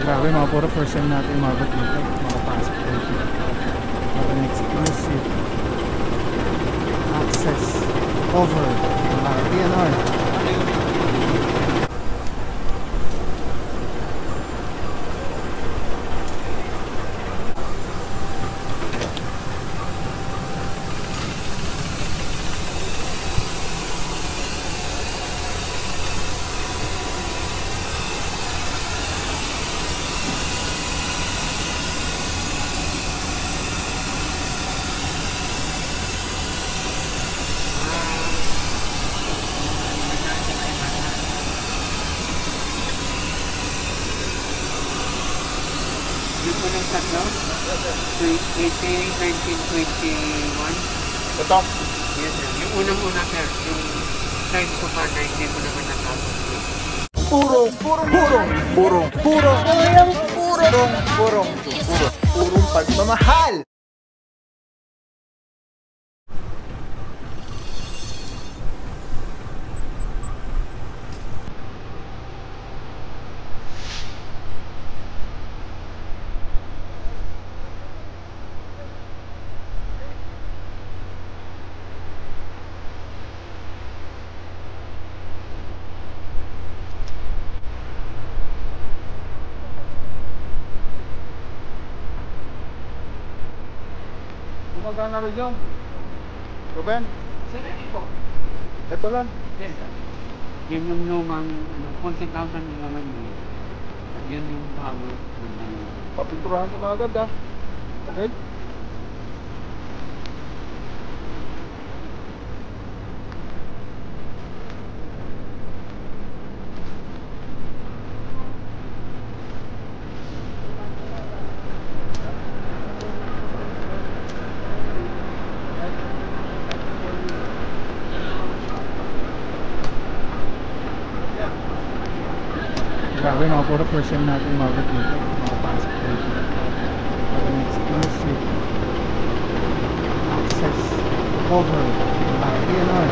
Grabe, mga puro first time natin umabot dito. Makapasok dito. At an exclusive access over PNR. Yung unang tatlo? 1921? Ito? Yes, sir. Yung unang-una, sir. Yung time ko pa na hindi ko naman natapos. Purong pagmamahal. Magkano rin yun? Ruben? Sir, po. Ito lang. Yes, sir. Yun yung lumang, 40,000 yung naman yun. Yun yung bago. Papinturahan ko na agad ah. Okay? Grabe, mga puro first time natin umabot dito. Makapasok dito. At an exclusive access over PNR.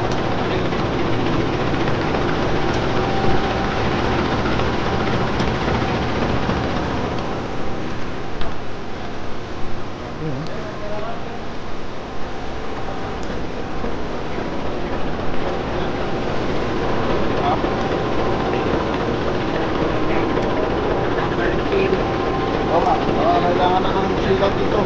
Kailangan na ng silat dito.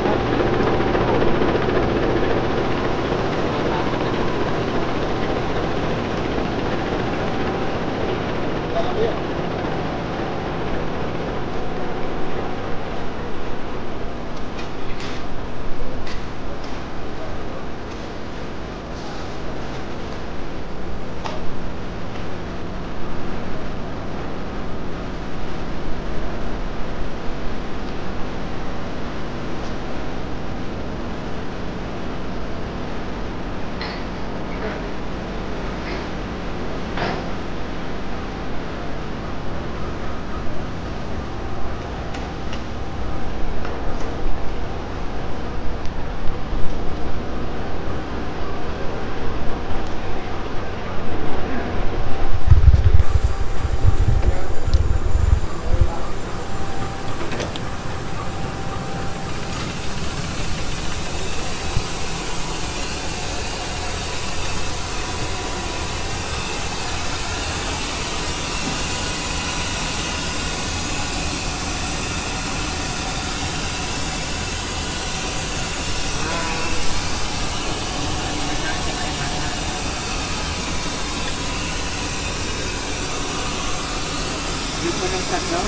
Yung unang tatlo?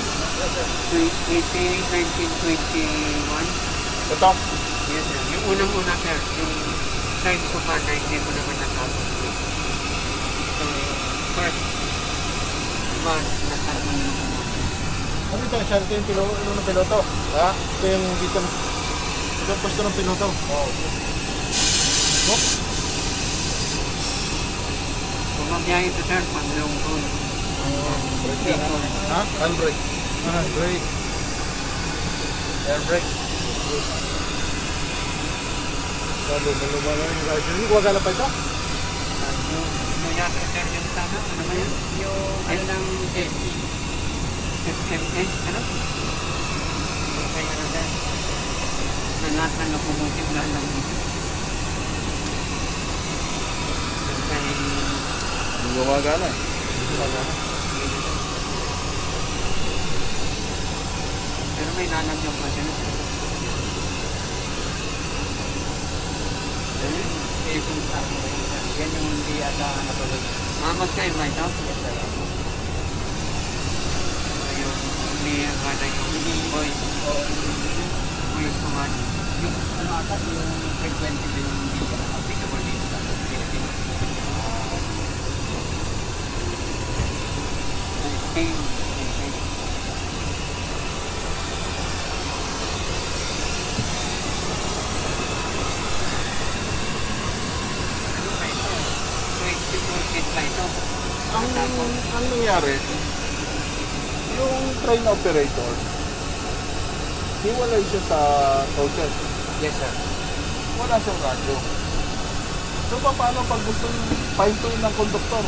1921? Ito? Yes, sir. Yung unang-una, sir. Yung time ko pa na hindi ko naman natapos. So, first month, natapos mo naman. Ano ito? Siya ito yung piloto? Ha? Ito yung dito. Ito yung pwesto ng piloto. Oo. Bumabiyahe ito, sir, pag long haul. Brake yan, ha? Handbrake. Handbrake. Airbrake. Luma na yung rider. Hindi ko gala pa ito? Yung yata, sir, yung sana, ano ba yun? Yung, ano ng SMS, ano? lahat ng locomotive lang dito. Kaya Hindi gumagana eh. pero may lalagyan pa sila. Yan yung hindi ata natulog. Magkaiba ba ito? Ayun, hindi agad yung voice. Voice command. Yung ano ata, yung frequency din yung hindi applicable dito sa Philippines. Ping. Ang nangyari, yung train operator, hiwalay siya sa coaches. Yes, sir. Wala siyang radyo. So paano pag gusto pahintuin ng konduktor?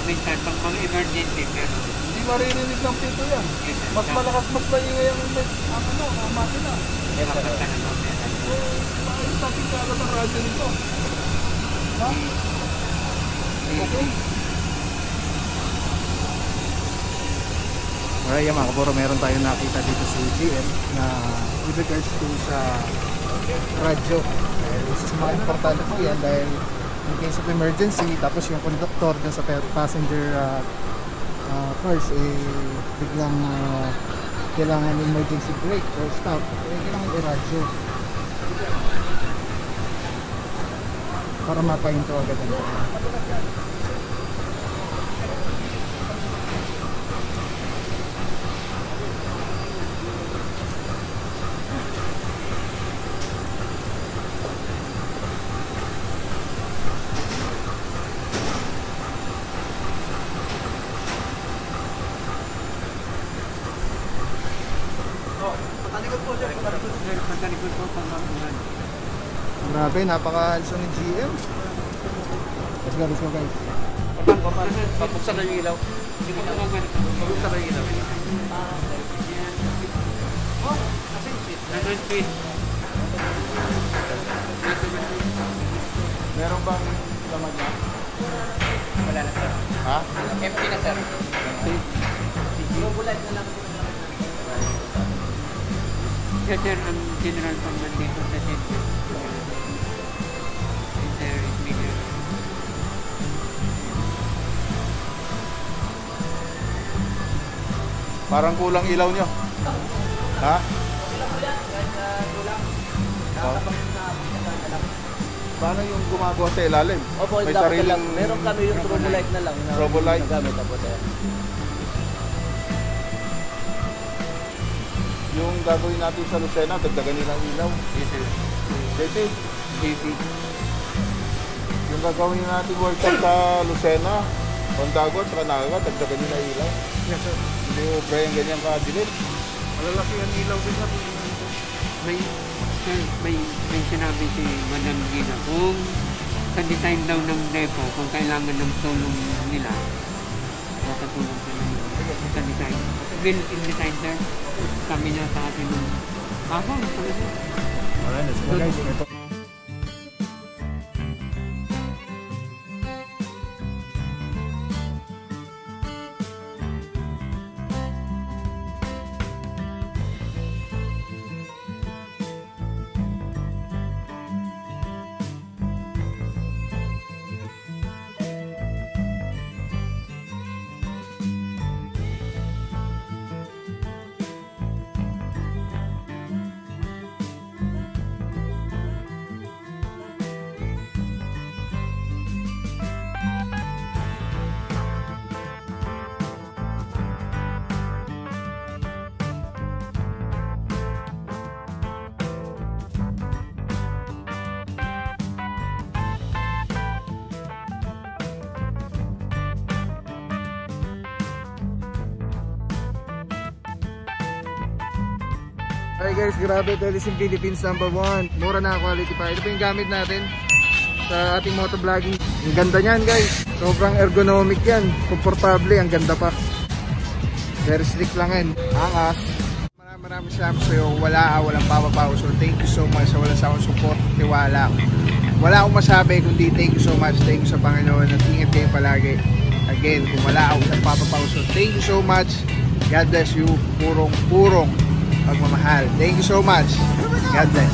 Minsan, pag mga emergency, pero Hindi maririnig ng pito yan. Mas malakas, mas maingay ang makina. Yes, sir. Bakit natin kagad ang radyo nito? Ha? Okay. Alright, yan mga kaburo, meron tayong nakita dito sa GM na with regards to sa radyo. This is mga importante po yan dahil in case of emergency, tapos yung conductor dyan sa passenger cars biglang kailangan emergency brake or stop, kailangan i-radyo para mapahinto agad ang pagkalikod po pang-mamuhan. Grabe, napaka-hands on ni GM. Let's go guys. Pabuksan na yung ilaw. Pabuksan na yung ilaw. Meron bang laman niya? Wala na, sir. Ha? Empty na, sir. Global light na lang. Sir, ang general command dito sa center. Center is bigger. Parang kulang ilaw nyo. Ha? Oh. Paano yung gumagawa sa ilalim? Opo, May dapat sariling lang. Meron kami yung strobo light na lang. Na strobo light? Nagamit ako, sir. Yung gagawin natin sa Lucena, dagdagan nilang ilaw. Yes, sir. JP. Yung gagawin natin workshop sa Lucena, Hondago, saka Naga, dagdagan nila ilaw. Yes sir. Hindi mo pre yung ganyan ka-dilit. Malalaki ang ilaw din sa Sir, may sinabi si Madam Gina kung sa design daw ng depo, kung kailangan ng tulong nila, makatulong sila sa design. Built-in design, sir. Kami niya sa atin ng sabi sir. Alright, let's go guys. Ito. Alright guys, grabe, Telesim Philippines #1. Mura na quality pa. Ito pa yung gamit natin sa ating motovlogging. Ang ganda niyan guys. Sobrang ergonomic yan. Komportable, ang ganda pa. Very slick lang yan. Angas. Maraming salamat sa iyo. Walang papapaw. So thank you so much sa walang sawang support, tiwala. Wala akong masabi kundi thank you so much. Thank you sa Panginoon at ingat kayo palagi. Again, kung wala akong papapaw. So thank you so much. God bless you. Purong pagmamahal. Thank you so much. God bless.